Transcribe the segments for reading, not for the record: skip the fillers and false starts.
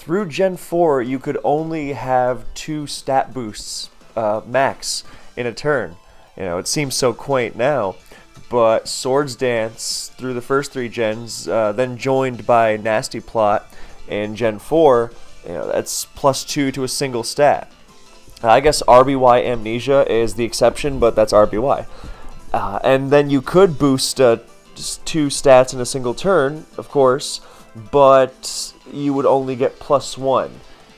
through Gen 4, you could only have 2 stat boosts max in a turn. It seems so quaint now, but Swords Dance through the first 3 gens, then joined by Nasty Plot in Gen 4, that's +2 to a single stat. I guess RBY Amnesia is the exception, but that's RBY. And then you could boost just 2 stats in a single turn, of course, but you would only get +1,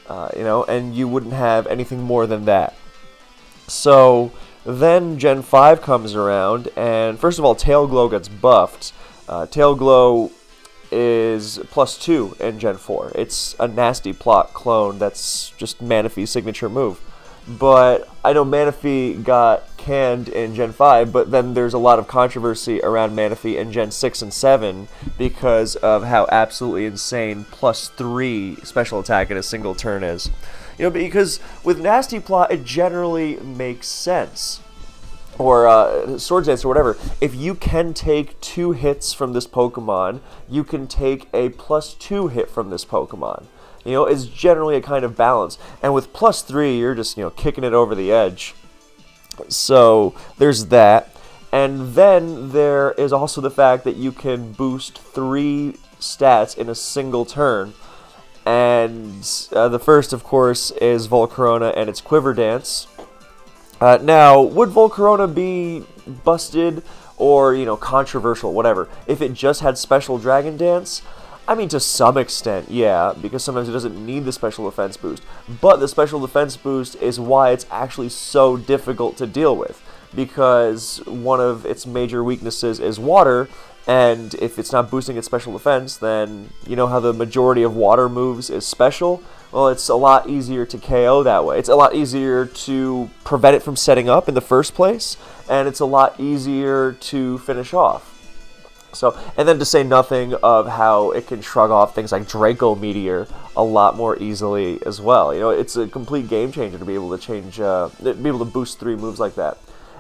and you wouldn't have anything more than that. So then Gen 5 comes around, and first of all, Tail Glow gets buffed. Tail Glow is +2 in Gen 4. It's a Nasty Plot clone that's just Manaphy's signature move. But I know Manaphy got canned in Gen 5, but then there's a lot of controversy around Manaphy in Gen 6 and 7 because of how absolutely insane +3 special attack in a single turn is. Because with Nasty Plot, it generally makes sense. Or Swords Dance or whatever. If you can take 2 hits from this Pokemon, you can take a +2 hit from this Pokemon. It's generally a kind of balance. And with +3, you're just, kicking it over the edge. So there's that. And then there is also the fact that you can boost 3 stats in a single turn. And the first, of course, is Volcarona and its Quiver Dance. Now, would Volcarona be busted or, controversial, whatever, if it just had Special Dragon Dance? I mean, to some extent, yeah, because sometimes it doesn't need the special defense boost. But the special defense boost is why it's actually so difficult to deal with, because one of its major weaknesses is water, and if it's not boosting its special defense, then you know how the majority of water moves is special? Well, it's a lot easier to KO that way. It's a lot easier to prevent it from setting up in the first place, and it's a lot easier to finish off. So, and then to say nothing of how it can shrug off things like Draco Meteor a lot more easily as well. It's a complete game changer to be able to boost 3 moves like that.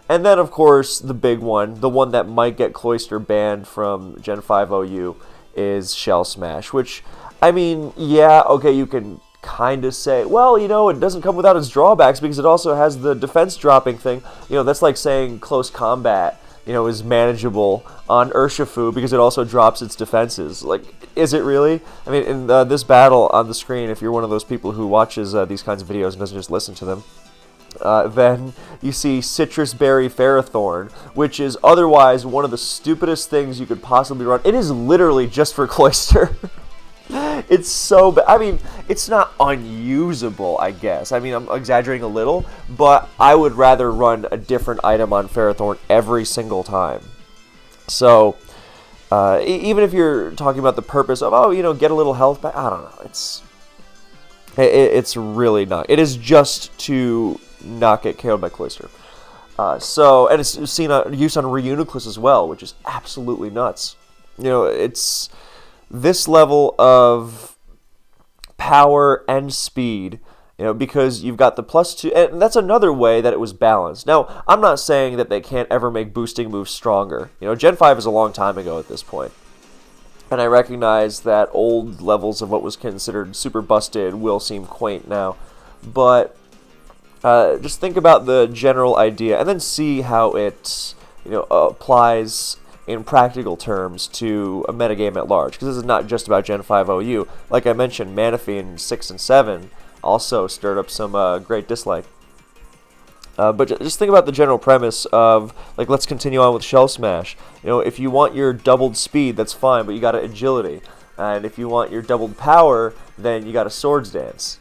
And then, of course, the big one, the one that might get Cloyster banned from Gen 5 OU, is Shell Smash, which, I mean, yeah, okay, you can kind of say, well, it doesn't come without its drawbacks because it also has the defense dropping thing. That's like saying Close Combat is manageable on Urshifu because it also drops its defenses. Like, is it really? I mean, in this battle on the screen, if you're one of those people who watches these kinds of videos and doesn't just listen to them, then you see Citrus Berry Ferrothorn, which is otherwise one of the stupidest things you could possibly run. It is literally just for Cloyster. It's so bad. I mean, it's not unusable, I guess. I mean, I'm exaggerating a little, but I would rather run a different item on Ferrothorn every single time. So, even if you're talking about the purpose of, get a little health back, I don't know. It's really not. It is just to not get KO'd by Cloyster. And it's seen use on Reuniclus as well, which is absolutely nuts. It's this level of power and speed, because you've got the +2, and that's another way that it was balanced. Now, I'm not saying that they can't ever make boosting moves stronger. Gen 5 is a long time ago at this point. And I recognize that old levels of what was considered super busted will seem quaint now. But just think about the general idea and then see how it applies in practical terms to a metagame at large. Because this is not just about Gen 5 OU. Like I mentioned, Manaphy in 6 and 7 also stirred up some great dislike. But just think about the general premise of, like, let's continue on with Shell Smash. If you want your doubled speed, that's fine, but you got agility. And if you want your doubled power, then you got a Swords Dance.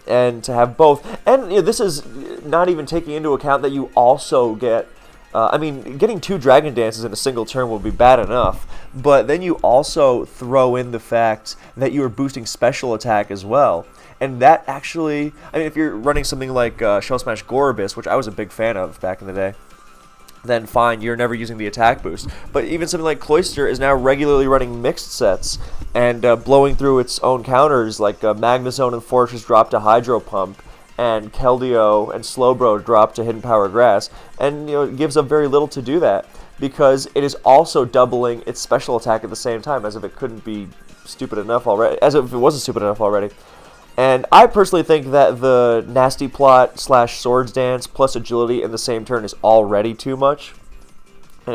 And to have both, and this is not even taking into account that you also get, getting 2 Dragon Dances in a single turn will be bad enough, but then you also throw in the fact that you are boosting special attack as well. And that actually, if you're running something like Shell Smash Gorobis, which I was a big fan of back in the day, then fine, you're never using the attack boost. But even something like Cloyster is now regularly running mixed sets and blowing through its own counters, like Magnezone and Fortress drop to Hydro Pump, and Keldeo and Slowbro drop to Hidden Power Grass, and it gives up very little to do that, because it is also doubling its special attack at the same time, as if it couldn't be stupid enough already, as if it wasn't stupid enough already. And I personally think that the Nasty Plot / Swords Dance plus agility in the same turn is already too much.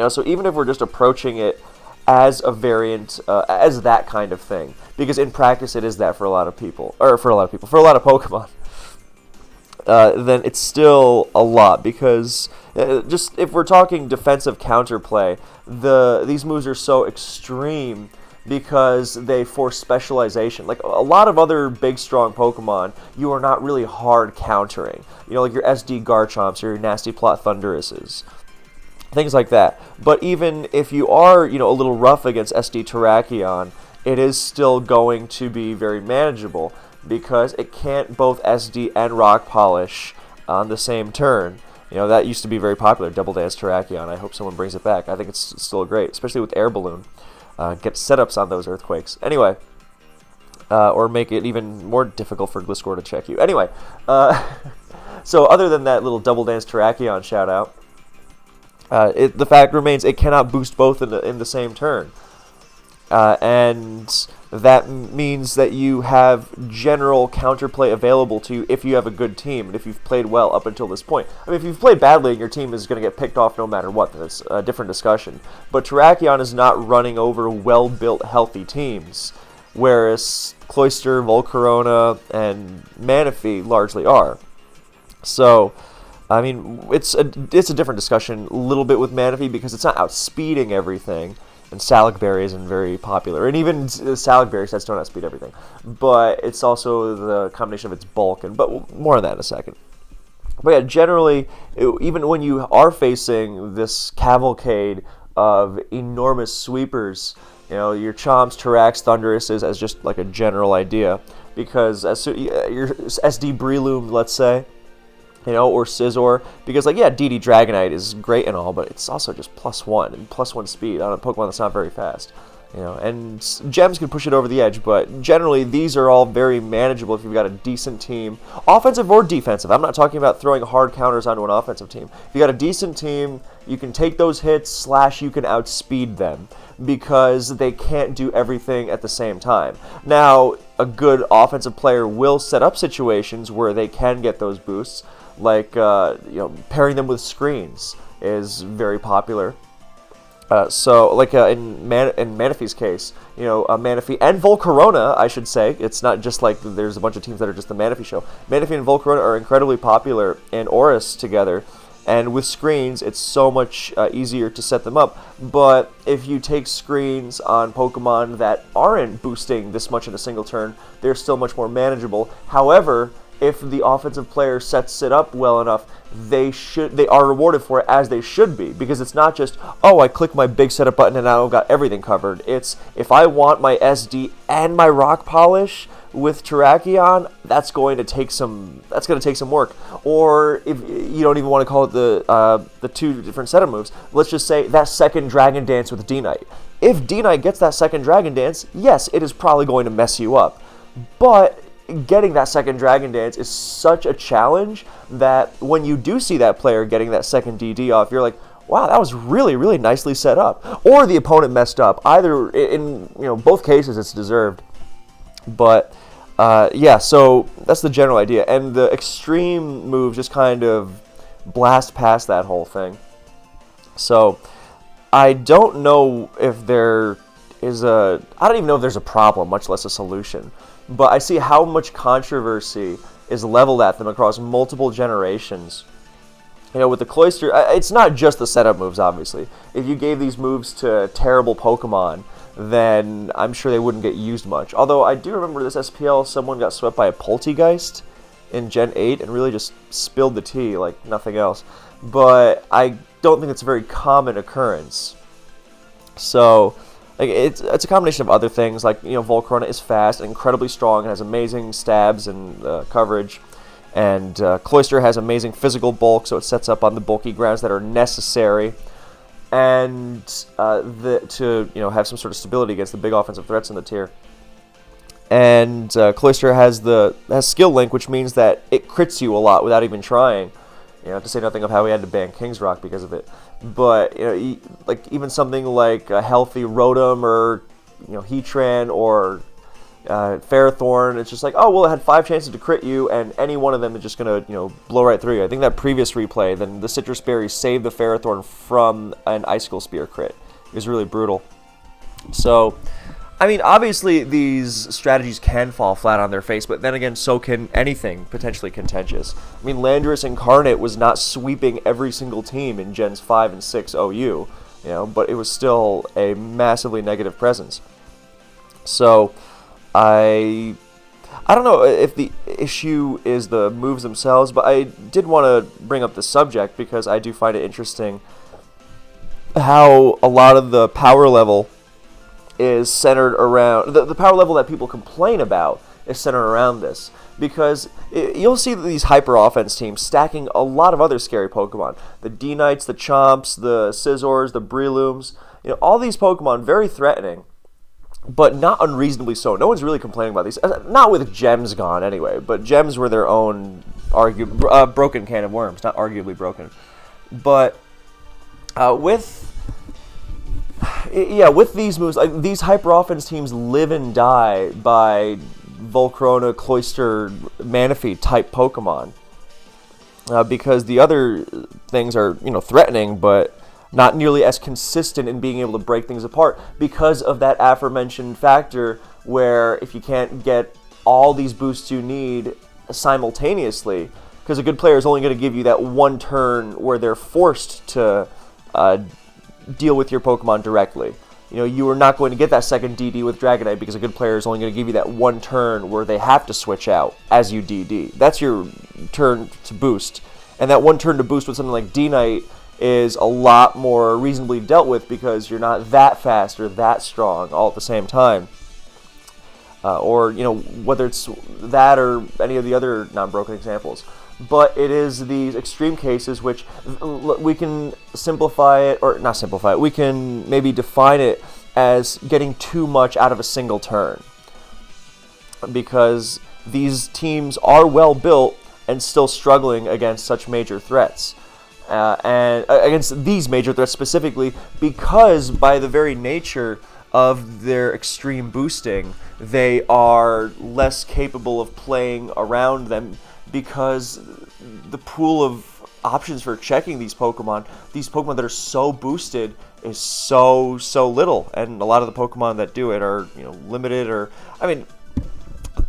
So even if we're just approaching it as a variant, as that kind of thing, because in practice it is that for a lot of Pokemon, then it's still a lot, because just if we're talking defensive counterplay, these moves are so extreme because they force specialization. Like a lot of other big, strong Pokemon, you are not really hard countering. Like your SD Garchomps or your Nasty Plot Thunderuses. Things like that. But even if you are, a little rough against SD Terrakion, it is still going to be very manageable, because it can't both SD and Rock Polish on the same turn. That used to be very popular, Double Dance Terrakion. I hope someone brings it back. I think it's still great, especially with Air Balloon. Get setups on those Earthquakes. Anyway, or make it even more difficult for Gliscor to check you. Anyway, so other than that little Double Dance Terrakion shout out, the fact remains it cannot boost both in the same turn. And that means that you have general counterplay available to you if you have a good team and if you've played well up until this point. I mean, if you've played badly and your team is going to get picked off no matter what, that's a different discussion. But Terrakion is not running over well-built, healthy teams, whereas Cloyster, Volcarona, and Manaphy largely are. So, I mean, it's a different discussion a little bit with Manaphy, because it's not outspeeding everything. And Salic Berry isn't very popular. And even Salic Berry sets don't outspeed everything. But it's also the combination of its bulk. But more on that in a second. But yeah, generally, even when you are facing this cavalcade of enormous sweepers, your Chomps, Terrax, Thunderuses as just like a general idea. Because your SD Breloom, let's say, or Scizor, because DD Dragonite is great and all, but it's also just +1 and +1 speed on a Pokemon that's not very fast. And Gems can push it over the edge, but generally these are all very manageable if you've got a decent team, offensive or defensive. I'm not talking about throwing hard counters onto an offensive team. If you got a decent team, you can take those hits / you can outspeed them, because they can't do everything at the same time. Now, a good offensive player will set up situations where they can get those boosts. Like, pairing them with screens is very popular. So, like in Manaphy's case, Manaphy and Volcarona, I should say. It's not just like there's a bunch of teams that are just the Manaphy show. Manaphy and Volcarona are incredibly popular in Oris together. And with screens, it's so much easier to set them up. But if you take screens on Pokemon that aren't boosting this much in a single turn, they're still much more manageable. However, if the offensive player sets it up well enough, they are rewarded for it, as they should be, because it's not just, oh, I click my big setup button and now I've got everything covered. It's, if I want my SD and my Rock Polish with Terrakion, that's going to take some work. Or if you don't even want to call it the two different set of moves, let's just say that second Dragon Dance with D-Knight. If D-Knight gets that second Dragon Dance, yes, it is probably going to mess you up. But getting that second Dragon Dance is such a challenge that when you do see that player getting that second DD off, you're like, wow, that was really, really nicely set up. Or the opponent messed up. Either, in both cases, it's deserved. But, yeah, so that's the general idea. And the extreme moves just kind of blast past that whole thing. So, I don't know if there is I don't even know if there's a problem, much less a solution. But I see how much controversy is leveled at them across multiple generations. With the Cloyster, it's not just the setup moves, obviously. If you gave these moves to terrible Pokemon, then I'm sure they wouldn't get used much. Although I do remember this SPL, someone got swept by a Poltegeist in Gen 8 and really just spilled the tea like nothing else. But I don't think it's a very common occurrence. So it's a combination of other things, like Volcarona is fast and incredibly strong and has amazing stabs and coverage, and Cloyster has amazing physical bulk, so it sets up on the bulky grounds that are necessary, and to have some sort of stability against the big offensive threats in the tier. And Cloyster has skill link, which means that it crits you a lot without even trying. To say nothing of how we had to ban King's Rock because of it. But like even something like a healthy Rotom or Heatran or Ferrothorn. It's just like, oh, well, it had 5 chances to crit you, and any one of them is just going to, blow right through you. I think that previous replay, then the Citrus Berry saved the Ferrothorn from an Icicle Spear crit. It was really brutal. So, I mean, obviously these strategies can fall flat on their face, but then again, so can anything potentially contentious. I mean, Landorus Incarnate was not sweeping every single team in Gens 5 and 6 OU, but it was still a massively negative presence. So, I don't know if the issue is the moves themselves, but I did want to bring up the subject because I do find it interesting how a lot of the power level is centered around, the power level that people complain about is centered around this. Because you'll see these hyper offense teams stacking a lot of other scary Pokemon. The D-Knights, the Chomps, the Scizors, the Breelooms, all these Pokemon very threatening, but not unreasonably so. No one's really complaining about these. Not with Gems gone anyway, but Gems were their own broken can of worms, not arguably broken. But with these moves, these hyper offense teams live and die by Volcarona, Cloyster, Manaphy type Pokemon, because the other things are threatening, but not nearly as consistent in being able to break things apart because of that aforementioned factor where if you can't get all these boosts you need simultaneously, because a good player is only going to give you that one turn where they're forced to deal with your Pokemon directly. You are not going to get that second DD with Dragonite because a good player is only going to give you that one turn where they have to switch out as you DD. That's your turn to boost. And that one turn to boost with something like D-Knight is a lot more reasonably dealt with because you're not that fast or that strong all at the same time. Or whether it's that or any of the other non-broken examples. But it is these extreme cases which we can simplify it, or not simplify it, we can maybe define it as getting too much out of a single turn. Because these teams are well built and still struggling against such major threats. And against these major threats specifically, because by the very nature of their extreme boosting, they are less capable of playing around them because the pool of options for checking these Pokemon that are so boosted, is so little, and a lot of the Pokemon that do it are limited. Or I mean,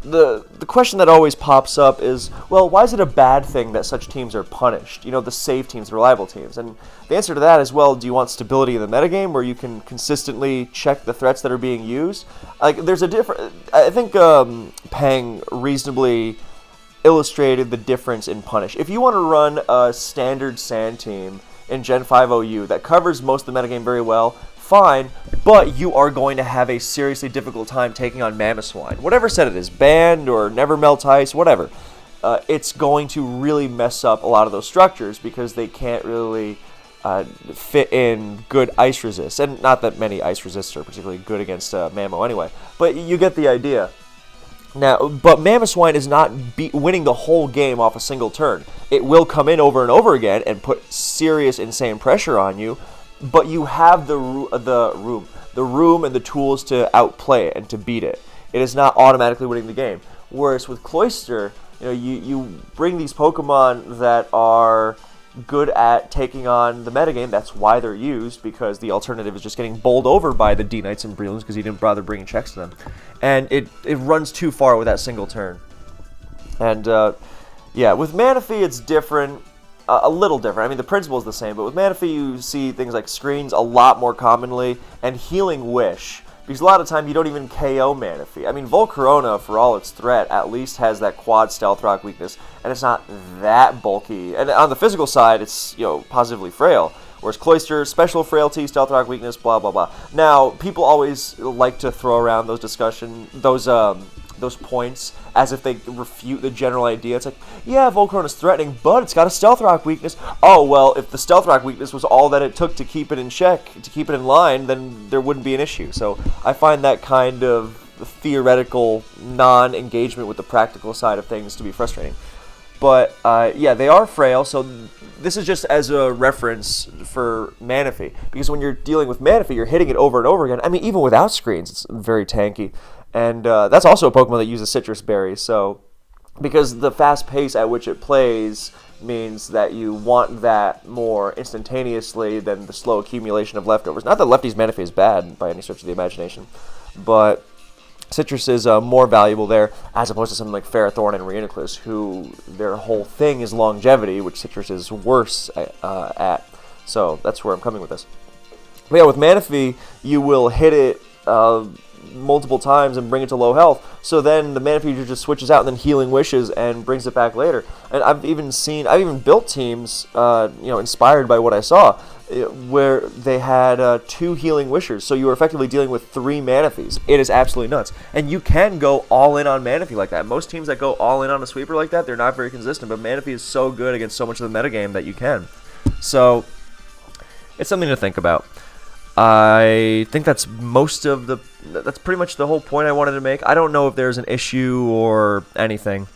the question that always pops up is, well, why is it a bad thing that such teams are punished? The safe teams, the reliable teams. And the answer to that is, well, do you want stability in the metagame where you can consistently check the threats that are being used? Like, there's a different. I think Pang reasonably illustrated the difference in punish. If you want to run a standard sand team in Gen 5 OU that covers most of the metagame very well, fine, but you are going to have a seriously difficult time taking on Mamoswine. Whatever set it is, Band or Never Melt Ice, whatever. It's going to really mess up a lot of those structures because they can't really fit in good ice resists. And not that many ice resists are particularly good against Mamo anyway, but you get the idea. Now, but Mamoswine is not winning the whole game off a single turn. It will come in over and over again and put serious, insane pressure on you, but you have the room and the tools to outplay it and to beat it. It is not automatically winning the game. Whereas with Cloyster, you bring these Pokemon that are good at taking on the metagame. That's why they're used, because the alternative is just getting bowled over by the D-Knights and Breelooms because he didn't bother bringing checks to them. And it runs too far with that single turn. And with Manaphy it's different, a little different. I mean, the principle is the same, but with Manaphy you see things like screens a lot more commonly and Healing Wish. Because a lot of time you don't even KO Manaphy. I mean, Volcarona, for all its threat, at least has that quad Stealth Rock weakness, and it's not that bulky. And on the physical side, it's positively frail. Whereas Cloyster, special frailty, Stealth Rock weakness, blah blah blah. Now, people always like to throw around those points as if they refute the general idea. It's like, yeah, Volcarona's threatening, but it's got a Stealth Rock weakness. Oh, well, if the Stealth Rock weakness was all that it took to keep it in check, to keep it in line, then there wouldn't be an issue. So I find that kind of theoretical non-engagement with the practical side of things to be frustrating. But yeah, they are frail, so this is just as a reference for Manaphy. Because when you're dealing with Manaphy, you're hitting it over and over again. I mean, even without screens, it's very tanky. And that's also a Pokemon that uses Citrus Berries, so because the fast pace at which it plays means that you want that more instantaneously than the slow accumulation of leftovers. Not that Lefty's Manaphy is bad by any stretch of the imagination, but Citrus is more valuable there as opposed to something like Ferrothorn and Reuniclus, who their whole thing is longevity, which Citrus is worse at. So that's where I'm coming with this. But yeah, with Manaphy, you will hit it multiple times and bring it to low health. So then the Manaphy just switches out and then Healing Wishes and brings it back later. And I've even built teams, inspired by what I saw, where they had 2 Healing Wishes. So you were effectively dealing with 3 Manaphys. It is absolutely nuts. And you can go all in on Manaphy like that. Most teams that go all in on a sweeper like that, they're not very consistent. But Manaphy is so good against so much of the metagame that you can. So it's something to think about. I think that's that's pretty much the whole point I wanted to make. I don't know if there's an issue or anything,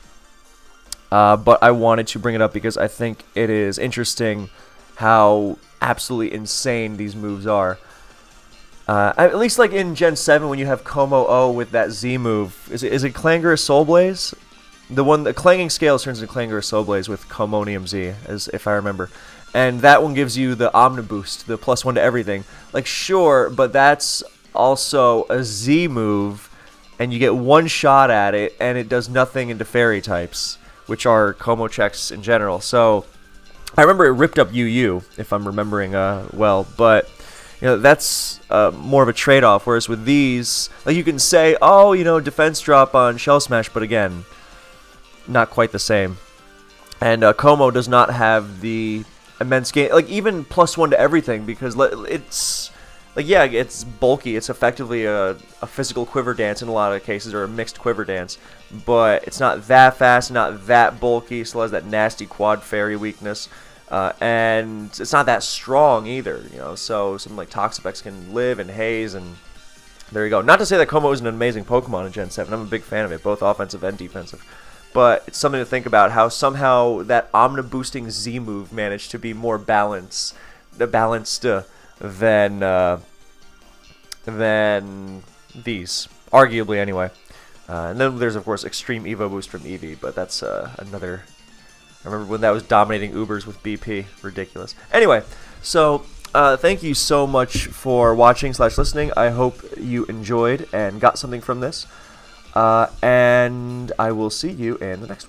but I wanted to bring it up because I think it is interesting how absolutely insane these moves are. At least like in Gen 7 when you have Como O with that Z move. Is it Clangorous Soul Blaze? The Clanging Scales turns into Clangorous Soul Blaze with Comonium Z, as if I remember. And that one gives you the Omni Boost, the +1 to everything. Like, sure, but that's also a Z move, and you get one shot at it, and it does nothing into Fairy types, which are Como checks in general. So, I remember it ripped up UU, if I'm remembering well, but that's more of a trade-off. Whereas with these, like you can say, oh, defense drop on Shell Smash, but again, not quite the same. And Como does not have the immense gain, like even +1 to everything, because it's like, yeah, it's bulky. It's effectively a physical Quiver Dance in a lot of cases, or a mixed Quiver Dance, but it's not that fast, not that bulky. Still has that nasty quad fairy weakness, and it's not that strong either. So something like Toxapex can live and haze, and there you go. Not to say that Como isn't an amazing Pokemon in Gen 7. I'm a big fan of it, both offensive and defensive. But it's something to think about, how somehow that Omni-boosting Z move managed to be more balanced than these, arguably anyway. And then there's, of course, Extreme Evo Boost from Eevee, but that's another... I remember when that was dominating Ubers with BP. Ridiculous. Anyway, so thank you so much for watching/listening. I hope you enjoyed and got something from this. And I will see you in the next one.